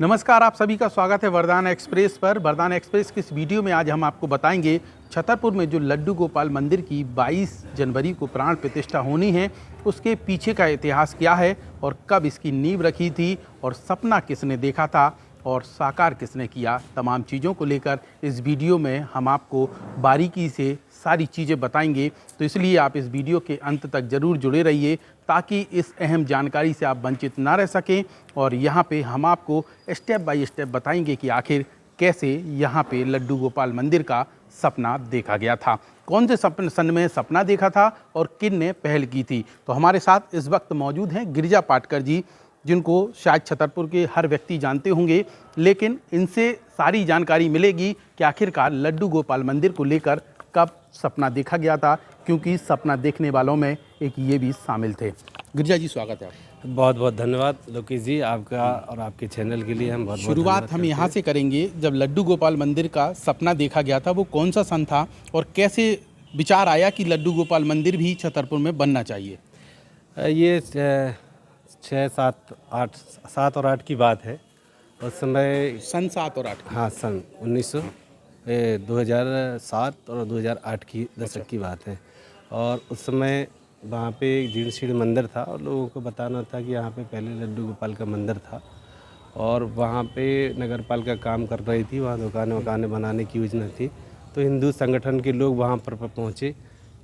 नमस्कार, आप सभी का स्वागत है वरदान एक्सप्रेस पर। वरदान एक्सप्रेस की इस वीडियो में आज हम आपको बताएंगे छतरपुर में जो लड्डू गोपाल मंदिर की 22 जनवरी को प्राण प्रतिष्ठा होनी है, उसके पीछे का इतिहास क्या है और कब इसकी नींव रखी थी और सपना किसने देखा था और साकार किसने किया। तमाम चीज़ों को लेकर इस वीडियो में हम आपको बारीकी से सारी चीज़ें बताएंगे, तो इसलिए आप इस वीडियो के अंत तक ज़रूर जुड़े रहिए ताकि इस अहम जानकारी से आप वंचित ना रह सकें। और यहाँ पे हम आपको स्टेप बाय स्टेप बताएंगे कि आखिर कैसे यहाँ पे लड्डू गोपाल मंदिर का सपना देखा गया था, कौन से सन में सपना देखा था और किन ने पहल की थी। तो हमारे साथ इस वक्त मौजूद हैं गिरिजा पाटकर जी, जिनको शायद छतरपुर के हर व्यक्ति जानते होंगे, लेकिन इनसे सारी जानकारी मिलेगी कि आखिरकार लड्डू गोपाल मंदिर को लेकर कब सपना देखा गया था, क्योंकि सपना देखने वालों में एक ये भी शामिल थे। गिरिजा जी, स्वागत है आपका। बहुत बहुत धन्यवाद लोकेश जी, आपका और आपके चैनल के लिए हम बहुत शुरुआत हम यहाँ से करेंगे, जब लड्डू गोपाल मंदिर का सपना देखा गया था वो कौन सा सन था और कैसे विचार आया कि लड्डू गोपाल मंदिर भी छतरपुर में बनना चाहिए। ये 7 और 8 की बात है। उस समय सन 7 और 8 हाँ, सन 2007 और 2008 की दशक की बात है। और उस समय वहाँ पे एक जीर्ण शीर्ण मंदिर था और लोगों को बताना था कि यहाँ पे पहले लड्डू गोपाल का मंदिर था और वहाँ पे नगर पालिका काम कर रही थी, वहाँ दुकानें बनाने की योजना थी। तो हिंदू संगठन के लोग वहाँ पर पहुँचे,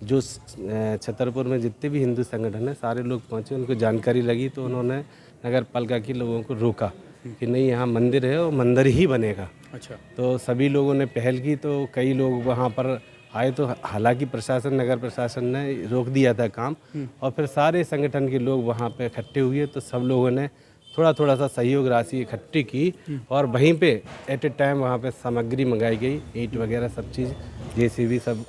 जो छतरपुर में जितने भी हिंदू संगठन हैं सारे लोग पहुँचे, उनको जानकारी लगी तो उन्होंने नगर पालिका के लोगों को रोका कि नहीं, यहाँ मंदिर है और मंदिर ही बनेगा। अच्छा। तो सभी लोगों ने पहल की, तो कई लोग वहाँ पर आए। तो हालांकि नगर प्रशासन ने रोक दिया था काम, और फिर सारे संगठन के लोग वहाँ पे इकट्ठे हुए। तो सब लोगों ने थोड़ा सा सहयोग राशि इकट्ठी की और वहीं पे एट ए टाइम वहाँ पे सामग्री मंगाई गई, ईंट वगैरह सब चीज़, जेसीबी सब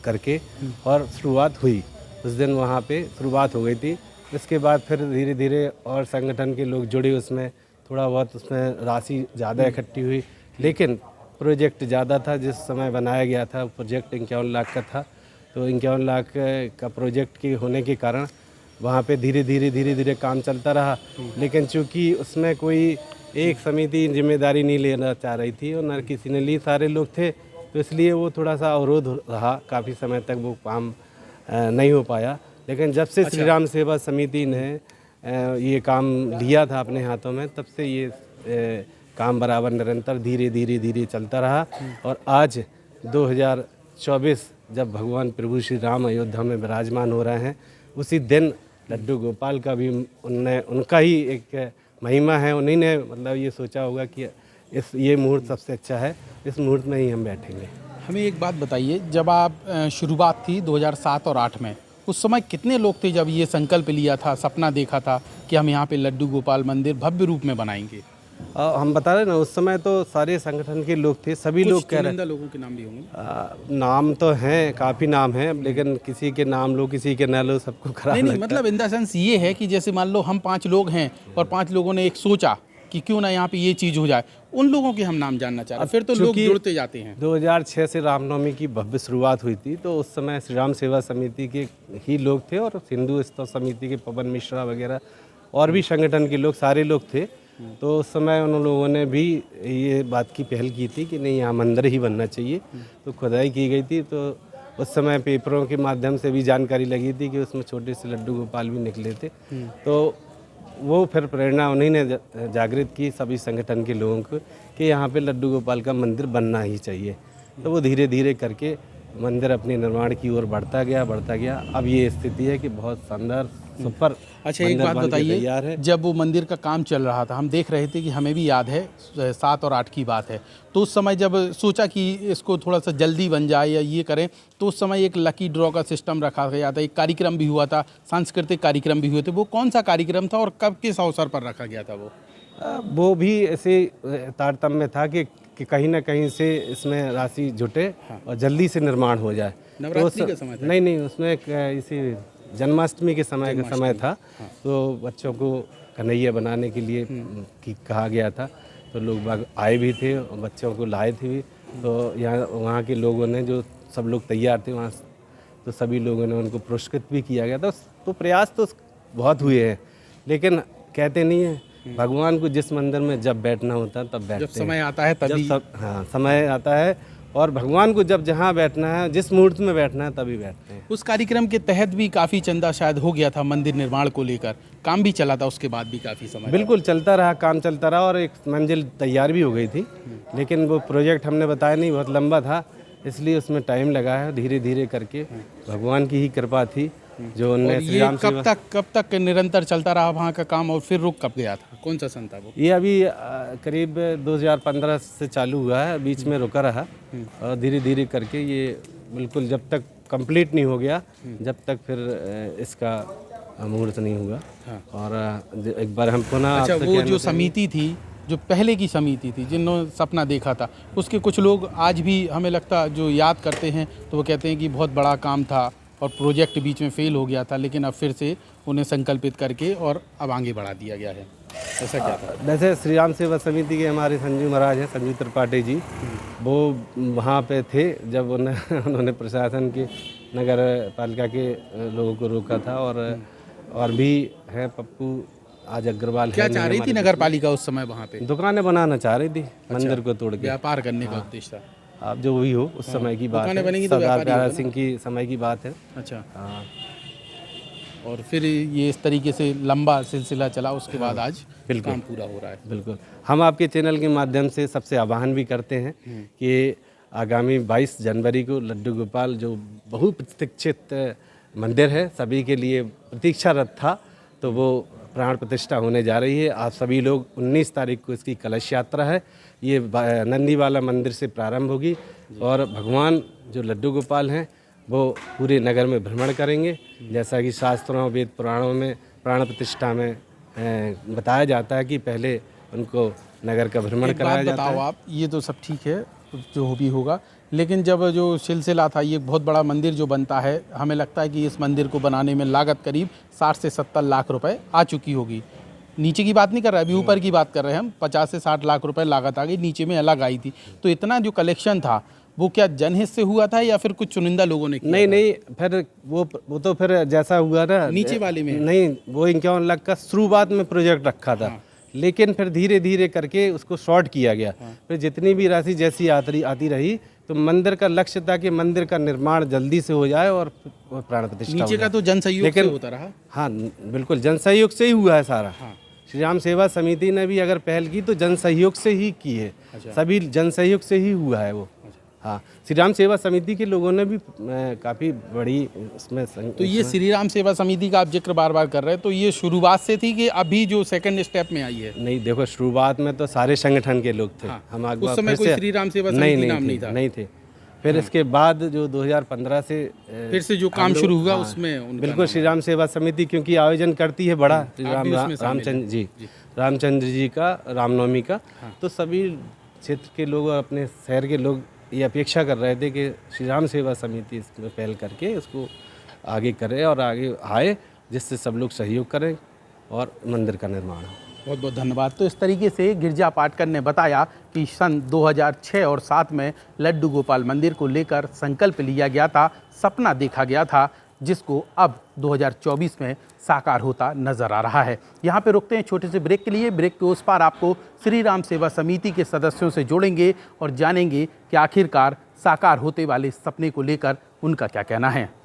करके, और शुरुआत हुई। उस दिन वहाँ पे शुरुआत हो गई थी। इसके बाद फिर धीरे धीरे और संगठन के लोग जुड़े उसमें, थोड़ा बहुत उसमें राशि ज़्यादा इकट्ठी हुई, लेकिन प्रोजेक्ट ज़्यादा था। जिस समय बनाया गया था प्रोजेक्ट 51 लाख का था। तो 51 लाख का प्रोजेक्ट के होने के कारण वहाँ पे धीरे धीरे काम चलता रहा। लेकिन चूँकि उसमें कोई एक समिति जिम्मेदारी नहीं लेना चाह रही थी और न किसी ने ली, सारे लोग थे, तो इसलिए वो थोड़ा सा अवरोध रहा, काफ़ी समय तक वो काम नहीं हो पाया। लेकिन जब से श्री राम सेवा समिति ने ये काम लिया था अपने हाथों में, तब से ये काम बराबर निरंतर धीरे चलता रहा। और आज 2024 जब भगवान प्रभु श्री राम अयोध्या में विराजमान हो रहे हैं, उसी दिन लड्डू गोपाल का भी उनका ही एक महिमा है। उन्हीं ने मतलब ये सोचा होगा कि ये मुहूर्त सबसे अच्छा है, इस मुहूर्त में ही हम बैठेंगे। हमें एक बात बताइए, जब आप शुरुआत थी 2007 और 8 में, उस समय कितने लोग थे जब ये संकल्प लिया था, सपना देखा था कि हम यहाँ पे लड्डू गोपाल मंदिर भव्य रूप में बनाएंगे? हम बता रहे ना, उस समय तो सारे संगठन के लोग थे, सभी लोग कह रहे हैं। लोगों के नाम भी होंगे? नाम तो हैं, काफ़ी नाम हैं, लेकिन किसी के नाम लो किसी के ना लो, सबको खराब नहीं, मतलब इन द सेंस ये है कि जैसे मान लो हम 5 लोग हैं और 5 लोगों ने एक सोचा कि क्यों ना यहाँ पे ये चीज़ हो जाए, उन लोगों के हम नाम जानना चाह रहे हैं। फिर तो लोग जुड़ते जाते हैं। 2006 से रामनवमी की भव्य शुरुआत हुई थी, तो उस समय श्री राम सेवा समिति के ही लोग थे और हिंदू स्तव समिति के पवन मिश्रा वगैरह और भी संगठन के लोग, सारे लोग थे। तो उस समय उन लोगों ने भी ये बात की पहल की थी कि नहीं, यहाँ मंदिर ही बनना चाहिए। तो खुदाई की गई थी, तो उस समय पेपरों के माध्यम से भी जानकारी लगी थी कि उसमें छोटे से लड्डू गोपाल भी निकले थे। तो वो फिर प्रेरणा उन्हीं ने जागृत की सभी संगठन के लोगों को कि यहाँ पे लड्डू गोपाल का मंदिर बनना ही चाहिए। तो वो धीरे धीरे करके मंदिर अपने निर्माण की ओर बढ़ता गया। अब ये स्थिति है कि बहुत शानदार सुपर। अच्छा, एक बात बताइए, जब वो मंदिर का काम चल रहा था, हम देख रहे थे कि हमें भी याद है 7 और 8 की बात है, तो उस समय जब सोचा कि इसको थोड़ा सा जल्दी बन जाए या ये करें, तो उस समय एक लकी ड्रॉ का सिस्टम रखा गया था, एक कार्यक्रम भी हुआ था, सांस्कृतिक कार्यक्रम भी हुए थे। वो कौन सा कार्यक्रम था और कब किस अवसर पर रखा गया था? वो भी ऐसे तारतम्य था कि कहीं ना कहीं से इसमें राशि जुटे और जल्दी से निर्माण हो जाए। नवरात्रि का समय था? नहीं, उसमें इसी जन्माष्टमी के समय था। तो बच्चों को कन्हैया बनाने के लिए कहा गया था, तो लोग बाग आए भी थे और बच्चों को लाए थे भी। तो यहाँ वहाँ के लोगों ने, जो सब लोग तैयार थे वहाँ, तो सभी लोगों ने उनको पुरस्कृत भी किया गया था। तो प्रयास तो बहुत हुए हैं, लेकिन कहते नहीं है भगवान को जिस मंदिर में जब बैठना होता है तब बैठते जब समय आता है तभी। हाँ, समय आता है और भगवान को जब जहाँ बैठना है, जिस मुहूर्त में बैठना है तभी बैठते हैं। उस कार्यक्रम के तहत भी काफ़ी चंदा शायद हो गया था मंदिर निर्माण को लेकर, काम भी चला था उसके बाद भी काफ़ी समय। बिल्कुल चलता रहा, काम चलता रहा और एक मंजिल तैयार भी हो गई थी, लेकिन वो प्रोजेक्ट हमने बताया नहीं, बहुत लंबा था, इसलिए उसमें टाइम लगा है। धीरे धीरे करके भगवान की ही कृपा थी जो उनने श्री राम कब तक निरंतर चलता रहा वहाँ का काम, और फिर रुक कब गया था? कौन सा सन था वो? ये अभी करीब 2015 से चालू हुआ है, बीच में रुका रहा और धीरे धीरे करके ये बिल्कुल जब तक कंप्लीट नहीं हो गया, जब तक फिर इसका मुहूर्त नहीं हुआ। और एक बार हम पुनः अच्छा, वो जो समिति थी, जो पहले की समिति थी जिन्होंने सपना देखा था, उसके कुछ लोग आज भी हमें लगता जो याद करते हैं तो वो कहते हैं कि बहुत बड़ा काम था और प्रोजेक्ट बीच में फेल हो गया था, लेकिन अब फिर से उन्हें संकल्पित करके और अब आगे बढ़ा दिया गया है। ऐसा क्या था? वैसे श्री राम सेवा समिति के हमारे संजू महाराज हैं, संजू त्रिपाठी जी, वो वहाँ पे थे जब उन्होंने प्रशासन के नगर पालिका के लोगों को रोका था। और भी हैं पप्पू आज अग्रवाल। क्या चाह रही थी नगर पालिका उस समय वहाँ पे? दुकानें बनाना चाह रही थी, मंदिर को तोड़ के व्यापार करने का उद्देश्य था। आप जो भी हो उस समय की बात है, सरदार प्यारा सिंह की समय की बात है। अच्छा, हाँ। और फिर ये इस तरीके से लंबा सिलसिला चला, उसके बाद आज काम पूरा हो रहा है। बिल्कुल, हम आपके चैनल के माध्यम से सबसे आह्वान भी करते हैं कि आगामी 22 जनवरी को लड्डू गोपाल जो बहुप्रतीक्षित मंदिर है, सभी के लिए प्रतीक्षारत था, तो वो प्राण प्रतिष्ठा होने जा रही है। आप सभी लोग 19 तारीख को इसकी कलश यात्रा है, ये नंदीवाला मंदिर से प्रारंभ होगी और भगवान जो लड्डू गोपाल हैं वो पूरे नगर में भ्रमण करेंगे। जैसा कि शास्त्रों वेद पुराणों में प्राण प्रतिष्ठा में बताया जाता है कि पहले उनको नगर का भ्रमण कराया जाता है। आप ये तो सब ठीक है जो भी होगा, लेकिन जब जो सिलसिला था, ये बहुत बड़ा मंदिर जो बनता है, हमें लगता है कि इस मंदिर को बनाने में लागत करीब 60 से 70 लाख रुपए आ चुकी होगी। नीचे की बात नहीं कर रहे, अभी ऊपर की बात कर रहे हैं हम। 50 से 60 लाख रुपए लागत आ गई, नीचे में अलग आई थी। तो इतना जो कलेक्शन था वो क्या जनहित से हुआ था या फिर कुछ चुनिंदा लोगों ने किया? नहीं, फिर वो तो फिर जैसा हुआ ना नीचे वाले में नहीं, वो 51 लाख का शुरुआत में प्रोजेक्ट रखा था। लेकिन फिर धीरे धीरे करके उसको शॉर्ट किया गया। फिर जितनी भी राशि जैसी आती रही, तो मंदिर का लक्ष्य था कि मंदिर का निर्माण जल्दी से हो जाए और प्राण प्रतिष्ठा नीचे का तो जन सहयोग से होता रहा। हाँ बिल्कुल, जन सहयोग से ही हुआ है सारा। श्री राम सेवा समिति ने भी अगर पहल की तो जन सहयोग से ही की है। सभी जन सहयोग से ही हुआ है वो। हाँ, श्री राम सेवा समिति के लोगों ने भी काफ़ी बड़ी इसमें तो ये श्री राम सेवा समिति का आप जिक्र बार बार कर रहे हैं, तो ये शुरुआत से थी कि अभी जो सेकंड स्टेप में आई है? नहीं, देखो शुरुआत में तो सारे संगठन के लोग थे। हम उस समय कोई श्री राम सेवा समिति नाम नहीं था? नहीं थे। फिर इसके बाद जो 2015 से फिर से जो काम शुरू हुआ उसमें बिल्कुल श्री राम सेवा समिति क्योंकि आयोजन करती है बड़ा रामचंद्र जी का रामनवमी का, तो सभी क्षेत्र के लोग और अपने शहर के लोग ये अपेक्षा कर रहे थे कि श्री राम सेवा समिति इसमें पहल करके इसको आगे करे और आगे आए, जिससे सब लोग सहयोग करें और मंदिर का निर्माण हो। बहुत बहुत धन्यवाद। तो इस तरीके से गिरजा पाटकर ने बताया कि सन 2006 और 7 में लड्डू गोपाल मंदिर को लेकर संकल्प लिया गया था, सपना देखा गया था, जिसको अब 2024 में साकार होता नजर आ रहा है। यहाँ पे रुकते हैं छोटे से ब्रेक के लिए। ब्रेक के उस पार आपको श्री राम सेवा समिति के सदस्यों से जोड़ेंगे और जानेंगे कि आखिरकार साकार होते वाले सपने को लेकर उनका क्या कहना है।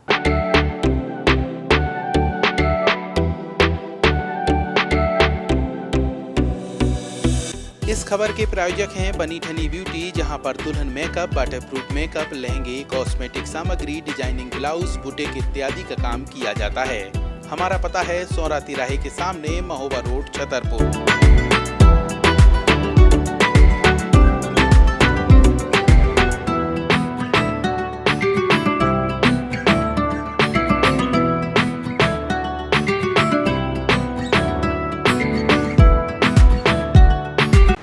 इस खबर के प्रायोजक हैं बनी ठनी ब्यूटी, जहां पर दुल्हन मेकअप, वाटरप्रूफ मेकअप, लहंगे, कॉस्मेटिक सामग्री, डिजाइनिंग ब्लाउज, बुटीक इत्यादि का काम किया जाता है। हमारा पता है सौरा तिराहे के सामने, महोबा रोड, छतरपुर।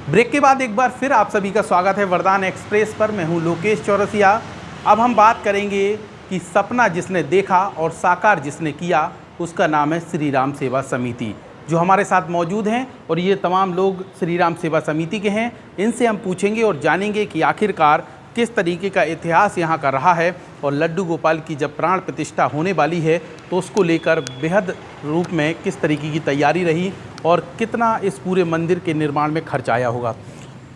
ब्रेक के बाद एक बार फिर आप सभी का स्वागत है वरदान एक्सप्रेस पर। मैं हूं लोकेश चौरसिया। अब हम बात करेंगे कि सपना जिसने देखा और साकार जिसने किया, उसका नाम है श्री राम सेवा समिति, जो हमारे साथ मौजूद हैं और ये तमाम लोग श्री राम सेवा समिति के हैं। इनसे हम पूछेंगे और जानेंगे कि आखिरकार किस तरीके का इतिहास यहाँ का रहा है और लड्डू गोपाल की जब प्राण प्रतिष्ठा होने वाली है तो उसको लेकर बेहद रूप में किस तरीके की तैयारी रही और कितना इस पूरे मंदिर के निर्माण में खर्च आया होगा।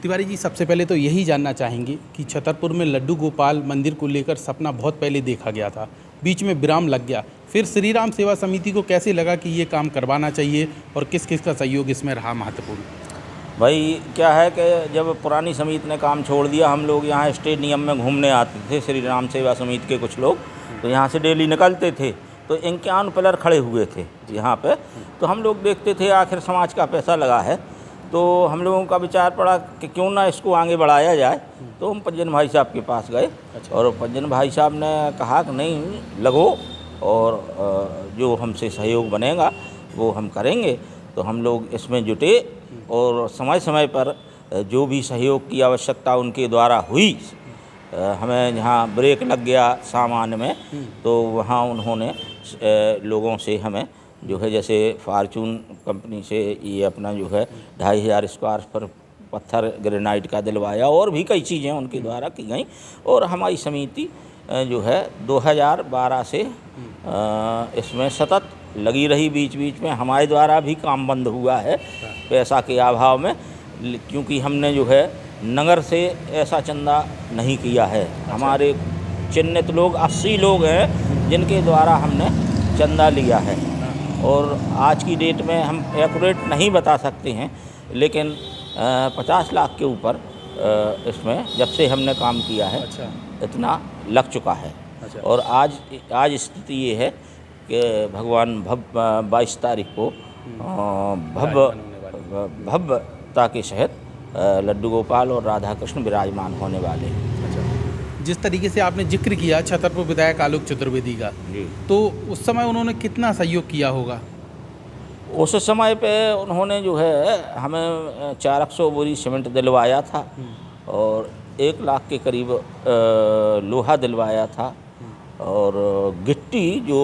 तिवारी जी, सबसे पहले तो यही जानना चाहेंगे कि छतरपुर में लड्डू गोपाल मंदिर को लेकर सपना बहुत पहले देखा गया था, बीच में विराम लग गया, फिर श्री राम सेवा समिति को कैसे लगा कि ये काम करवाना चाहिए और किस किस का सहयोग इसमें रहा महत्वपूर्ण? भाई क्या है कि जब पुरानी समिति ने काम छोड़ दिया, हम लोग यहाँ स्टेडियम में घूमने आते थे, श्री राम सेवा समिति के कुछ लोग तो यहाँ से डेली निकलते थे, तो 51 पिलर खड़े हुए थे यहाँ पे, तो हम लोग देखते थे आखिर समाज का पैसा लगा है, तो हम लोगों का विचार पड़ा कि क्यों ना इसको आगे बढ़ाया जाए। तो हम पंजन भाई साहब के पास गए और पंजन भाई साहब ने कहा कि नहीं लगो और जो हमसे सहयोग बनेगा वो हम करेंगे। तो हम लोग इसमें जुटे और समय समय पर जो भी सहयोग की आवश्यकता उनके द्वारा हुई, हमें जहाँ ब्रेक लग गया सामान में तो वहाँ उन्होंने लोगों से हमें जो है जैसे फार्चून कंपनी से ये अपना जो है 2500 स्क्वायर पर पत्थर ग्रेनाइट का दिलवाया और भी कई चीज़ें उनके द्वारा की गई। और हमारी समिति जो है 2012 से इसमें सतत लगी रही। बीच बीच में हमारे द्वारा भी काम बंद हुआ है पैसा के अभाव में, क्योंकि हमने जो है नगर से ऐसा चंदा नहीं किया है। हमारे चिन्हित लोग 80 लोग हैं जिनके द्वारा हमने चंदा लिया है और आज की डेट में हम एक्यूरेट नहीं बता सकते हैं, लेकिन 50 लाख के ऊपर इसमें जब से हमने काम किया है इतना लग चुका है। और आज स्थिति ये है कि भगवान 22 तारीख को भव्यता के सहित लड्डू गोपाल और राधा कृष्ण विराजमान होने वाले हैं। जिस तरीके से आपने जिक्र किया छतरपुर विधायक आलोक चतुर्वेदी का, तो उस समय उन्होंने कितना सहयोग किया होगा? उस समय पे उन्होंने जो है हमें 400 बोरी सीमेंट दिलवाया था और 1 लाख के करीब लोहा दिलवाया था और गिट्टी जो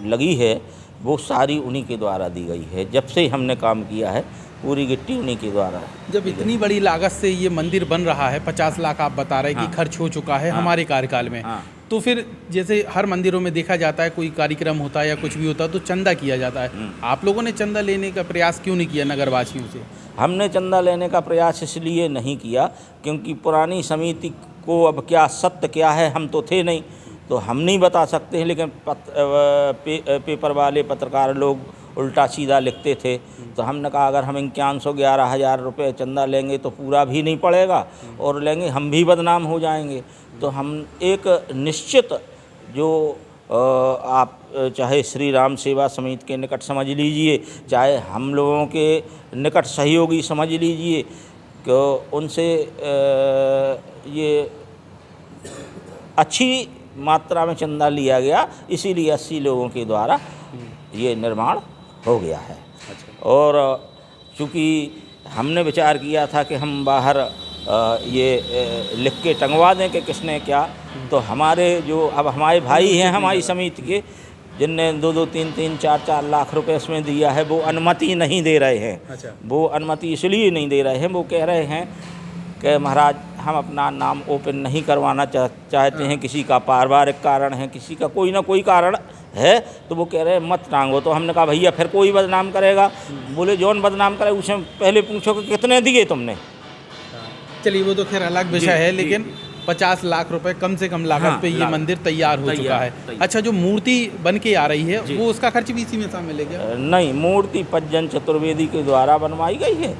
लगी है वो सारी उन्हीं के द्वारा दी गई है। जब से हमने काम किया है पूरी गिट्टी उन्हीं के द्वारा। जब इतनी बड़ी लागत से ये मंदिर बन रहा है, 50 लाख आप बता रहे हैं कि खर्च हो चुका है हमारे कार्यकाल में, तो फिर जैसे हर मंदिरों में देखा जाता है कोई कार्यक्रम होता है या कुछ भी होता है तो चंदा किया जाता है, आप लोगों ने चंदा लेने का प्रयास क्यों नहीं किया नगरवासियों से? हमने चंदा लेने का प्रयास इसलिए नहीं किया क्योंकि पुरानी समिति को अब क्या सत्य क्या है हम तो थे नहीं, तो हम नहीं बता सकते हैं। लेकिन पेपर वाले पत्रकार लोग उल्टा सीधा लिखते थे, तो हमने कहा अगर हम 5111,000 रुपये चंदा लेंगे तो पूरा भी नहीं पड़ेगा और लेंगे हम भी बदनाम हो जाएंगे। तो हम एक निश्चित जो आप चाहे श्री राम सेवा समिति के निकट समझ लीजिए, चाहे हम लोगों के निकट सहयोगी समझ लीजिए, कि उनसे ये अच्छी मात्रा में चंदा लिया गया, इसीलिए 80 लोगों के द्वारा ये निर्माण हो गया है। और चूँकि हमने विचार किया था कि हम बाहर ये लिख के टंगवा दें कि किसने क्या, तो हमारे जो अब हमारे भाई हैं हमारी समिति के, जिनने 2-2, 3-3, 4-4 लाख रुपए इसमें दिया है, वो अनुमति नहीं दे रहे हैं। वो अनुमति इसलिए नहीं दे रहे हैं, वो कह रहे हैं कि महाराज हम अपना नाम ओपन नहीं करवाना चाहते हैं, किसी का पारिवारिक कारण है, किसी का कोई ना कोई कारण है, तो वो कह रहे हैं मत टांगो। तो हमने कहा भैया फिर कोई बदनाम करेगा? बोले जौन बदनाम करे उसे पहले पूछो कि कितने दिए तुमने। चलिए वो तो खैर अलग विषय है, लेकिन 50 लाख रुपए कम से कम लागत पे ये मंदिर तैयार हो चुका है। अच्छा, जो मूर्ति बन के आ रही है वो उसका खर्च भी इसी में शामिल है क्या? नहीं, मूर्ति पंजन चतुर्वेदी के द्वारा बनवाई गई है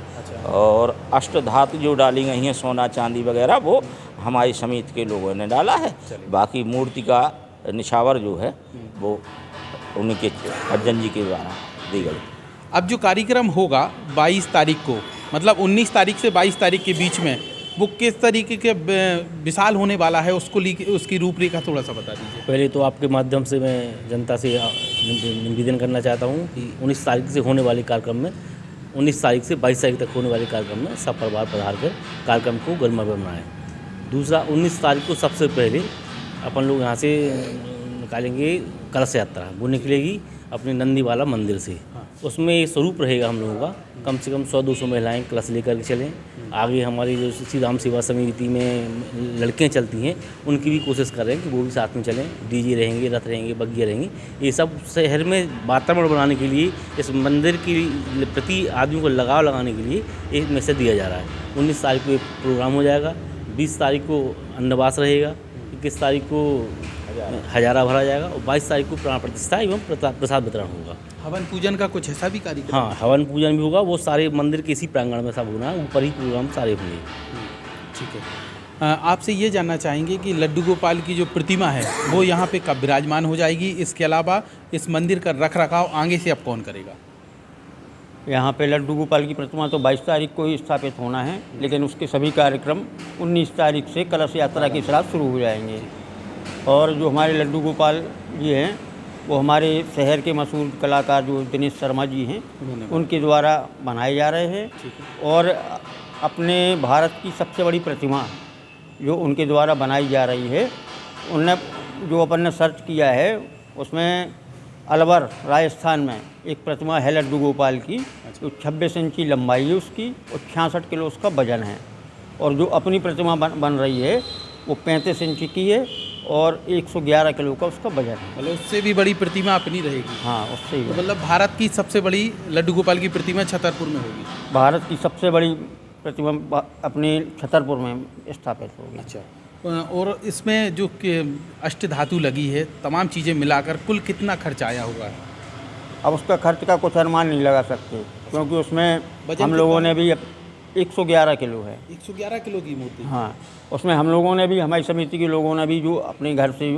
और अष्टधातु जो डाली गई हैं सोना चांदी वगैरह वो हमारी समिति के लोगों ने डाला है। बाकी मूर्ति का निछावर जो है वो उनके पंजन जी के द्वारा दी गई। अब जो कार्यक्रम होगा 22 तारीख को, मतलब 19 तारीख से 22 तारीख के बीच में, वो किस तरीके के विशाल होने वाला है, उसकी रूपरेखा थोड़ा सा बता दीजिए। पहले तो आपके माध्यम से मैं जनता से निवेदन करना चाहता हूँ कि 19 तारीख से होने वाले कार्यक्रम में, 19 तारीख से 22 तारीख तक होने वाले कार्यक्रम में सब परिवार पधार कर कार्यक्रम को गर्माव्य बनाएँ। दूसरा, 19 तारीख को सबसे पहले अपन लोग यहाँ से निकालेंगे कलश यात्रा, वो निकलेगी अपने नंदीवाला मंदिर से उसमें ये स्वरूप रहेगा हम लोगों का, कम से कम 100-200 महिलाएं कलश लेकर के चलें। आगे हमारी जो श्री राम सेवा समिति में लड़कियां चलती हैं, उनकी भी कोशिश कर रहे हैं कि वो भी साथ में चलें। डीजे रहेंगे, रथ रहेंगे, बग्घियाँ रहेंगी। ये सब शहर में वातावरण बनाने के लिए, इस मंदिर के प्रति आदमी को लगाव लगाने के लिए एक मैसेज दिया जा रहा है। 19 तारीख को एक प्रोग्राम हो जाएगा, 20 तारीख को अन्नवास रहेगा, 21 तारीख को हजारा भरा जाएगा और 22 तारीख को प्राण प्रतिष्ठा एवं प्रसाद वितरण होगा। हवन पूजन का कुछ ऐसा भी कार्यक्रम? हाँ, हवन पूजन भी होगा। वो सारे मंदिर के इसी प्रांगण में सब होना है, ऊपर ही प्रोग्राम सारे होंगे। ठीक है। आपसे ये जानना चाहेंगे कि लड्डू गोपाल की जो प्रतिमा है वो यहाँ पे कब विराजमान हो जाएगी? इसके अलावा इस मंदिर का रख रखाव आगे से अब कौन करेगा? यहाँ पे लड्डू गोपाल की प्रतिमा तो 22 तारीख को ही स्थापित होना है, लेकिन उसके सभी कार्यक्रम 19 तारीख से कलश यात्रा के साथ शुरू हो जाएंगे। और जो हमारे लड्डू गोपाल जी हैं वो हमारे शहर के मशहूर कलाकार जो दिनेश शर्मा जी हैं उनके द्वारा बनाए जा रहे हैं। और अपने भारत की सबसे बड़ी प्रतिमा जो उनके द्वारा बनाई जा रही है, उनने जो अपन ने सर्च किया है उसमें अलवर राजस्थान में एक प्रतिमा है लड्डू गोपाल की, जो 26 इंच की लंबाई है उसकी और 66 किलो उसका वजन है। और जो अपनी प्रतिमा बन रही है वो 35 इंच की है और 111 किलो का उसका वजन है। मतलब उससे भी बड़ी प्रतिमा अपनी रहेगी? हाँ, उससे ही तो मतलब भारत की सबसे बड़ी लड्डू गोपाल की प्रतिमा छतरपुर में होगी? भारत की सबसे बड़ी प्रतिमा अपने छतरपुर में स्थापित होगी। अच्छा। और इसमें जो अष्ट धातु लगी है, तमाम चीज़ें मिलाकर कुल कितना खर्च आया होगा? अब उसका खर्च का कुछ अनुमान नहीं लगा सकते, क्योंकि उसमें वजन हम लोगों ने भी 111 किलो है। 111 किलो की मूर्ति? हाँ, उसमें हम लोगों ने भी, हमारी समिति के लोगों ने भी जो अपने घर से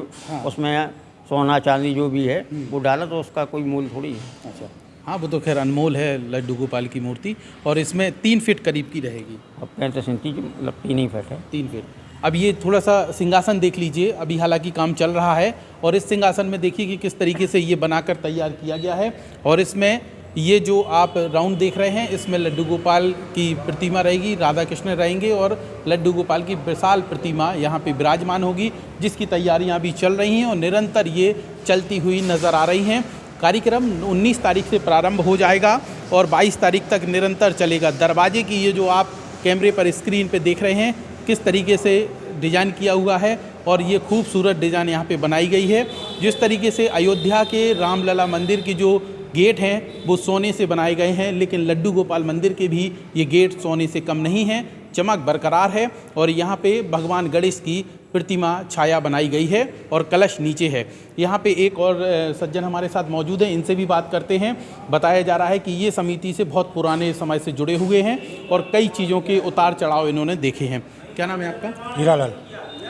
उसमें सोना चांदी जो भी है वो डाला, तो उसका कोई मूल्य थोड़ी है। अच्छा। हाँ, वो तो खैर अनमोल है लड्डू गोपाल की मूर्ति। और इसमें 3 फीट करीब की रहेगी? अब 35 इंच की, मतलब 3 ही फीट है। 3 फीट। अब ये थोड़ा सा सिंहासन देख लीजिए, अभी हालांकि काम चल रहा है। और इस सिंहासन में देखिए कि किस तरीके से ये बनाकर तैयार किया गया है। और इसमें ये जो आप राउंड देख रहे हैं, इसमें लड्डू गोपाल की प्रतिमा रहेगी, राधा कृष्ण रहेंगे और लड्डू गोपाल की विशाल प्रतिमा यहाँ पे विराजमान होगी, जिसकी तैयारियाँ अभी चल रही हैं और निरंतर ये चलती हुई नज़र आ रही हैं। कार्यक्रम 19 तारीख से प्रारंभ हो जाएगा और 22 तारीख तक निरंतर चलेगा। दरवाजे की ये जो आप कैमरे पर स्क्रीन पे देख रहे हैं, किस तरीके से डिज़ाइन किया हुआ है और ये खूबसूरत डिज़ाइन यहाँ पे बनाई गई है। जिस तरीके से अयोध्या के रामलला मंदिर की जो गेट हैं वो सोने से बनाए गए हैं, लेकिन लड्डू गोपाल मंदिर के भी ये गेट सोने से कम नहीं हैं, चमक बरकरार है। और यहाँ पे भगवान गणेश की प्रतिमा छाया बनाई गई है और कलश नीचे है। यहाँ पे एक और सज्जन हमारे साथ मौजूद हैं, इनसे भी बात करते हैं। बताया जा रहा है कि ये समिति से बहुत पुराने समय से जुड़े हुए हैं और कई चीज़ों के उतार चढ़ाव इन्होंने देखे हैं। क्या नाम है आपका? हीरालाल।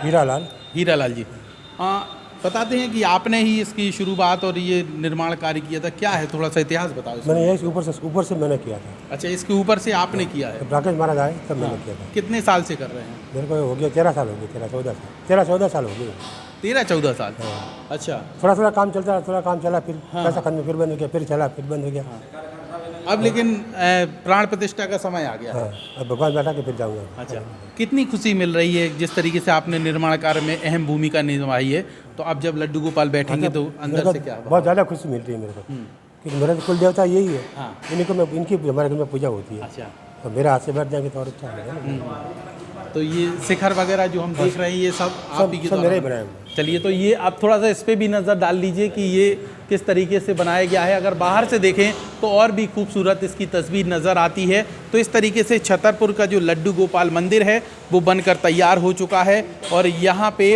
हीरालाल। हीरालाल जी, बताते हैं कि आपने ही इसकी शुरुआत और ये निर्माण कार्य किया था, क्या है थोड़ा सा इतिहास बताओ इसमें। मैंने यही ऊपर से मैंने किया था। अच्छा, इसके ऊपर से आपने किया है? जब राकेश महाराज आए तब मैंने किया था। कितने साल से कर रहे हैं? मेरे को हो गया 13 साल हो गए, 13-14 साल हो गए। 13-14 साल? अच्छा। थोड़ा काम चलता रहा, थोड़ा काम चला, फिर पैसा खत्म, फिर बंद हो गया, फिर चला, फिर बंद हो गया। अब लेकिन प्राण प्रतिष्ठा का समय आ गया। हाँ, अब भगवान बैठा के फिर जाऊँगा। अच्छा, कितनी खुशी मिल रही है जिस तरीके से आपने निर्माण कार्य में अहम भूमिका निभाई है, तो अब जब लड्डू गोपाल बैठेंगे तो अंदर से क्या? बहुत ज़्यादा खुशी मिल रही है मेरे को, क्योंकि मेरा कुल देवता यही है। हाँ। इनकी हमारे घर में पूजा होती है। अच्छा। तो मेरे हाथ से बैठ जाएंगे तो और अच्छा है। तो ये शिखर वगैरह जो हम देख रहे हैं ये सब आप ही के सब द्वारा मेरे ही बनाए हुए। चलिए, तो ये आप थोड़ा सा इस पर भी नज़र डाल लीजिए कि ये किस तरीके से बनाया गया है। अगर बाहर से देखें तो और भी खूबसूरत इसकी तस्वीर नज़र आती है। तो इस तरीके से छतरपुर का जो लड्डू गोपाल मंदिर है वो बनकर तैयार हो चुका है। और यहाँ पे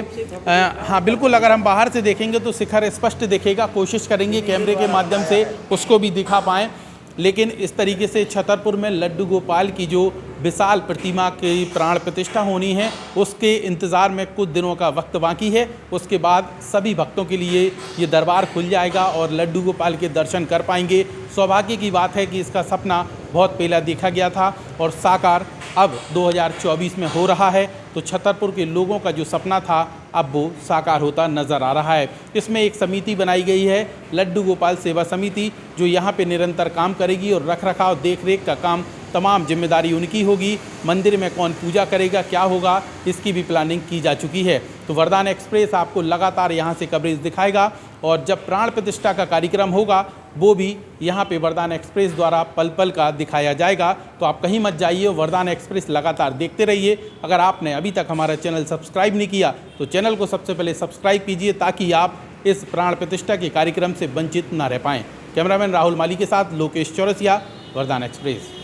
हाँ बिल्कुल, अगर हम बाहर से देखेंगे तो शिखर स्पष्ट दिखेगा। कोशिश करेंगे कैमरे के माध्यम से उसको भी दिखा पाएँ। लेकिन इस तरीके से छतरपुर में लड्डू गोपाल की जो विशाल प्रतिमा की प्राण प्रतिष्ठा होनी है, उसके इंतज़ार में कुछ दिनों का वक्त बाकी है। उसके बाद सभी भक्तों के लिए ये दरबार खुल जाएगा और लड्डू गोपाल के दर्शन कर पाएंगे। सौभाग्य की बात है कि इसका सपना बहुत पहले देखा गया था और साकार अब 2024 में हो रहा है। तो छतरपुर के लोगों का जो सपना था अब वो साकार होता नज़र आ रहा है। इसमें एक समिति बनाई गई है, लड्डू गोपाल सेवा समिति, जो यहाँ पे निरंतर काम करेगी और रख रखाव देख रेख का काम तमाम जिम्मेदारी उनकी होगी। मंदिर में कौन पूजा करेगा, क्या होगा, इसकी भी प्लानिंग की जा चुकी है। तो वरदान एक्सप्रेस आपको लगातार यहाँ से कवरेज दिखाएगा और जब प्राण प्रतिष्ठा का कार्यक्रम होगा वो भी यहाँ पे वरदान एक्सप्रेस द्वारा पल पल का दिखाया जाएगा। तो आप कहीं मत जाइए, वरदान एक्सप्रेस लगातार देखते रहिए। अगर आपने अभी तक हमारा चैनल सब्सक्राइब नहीं किया तो चैनल को सबसे पहले सब्सक्राइब कीजिए, ताकि आप इस प्राण प्रतिष्ठा के कार्यक्रम से वंचित न रह पाएँ। कैमरामैन राहुल माली के साथ लोकेश चौरसिया, वरदान एक्सप्रेस।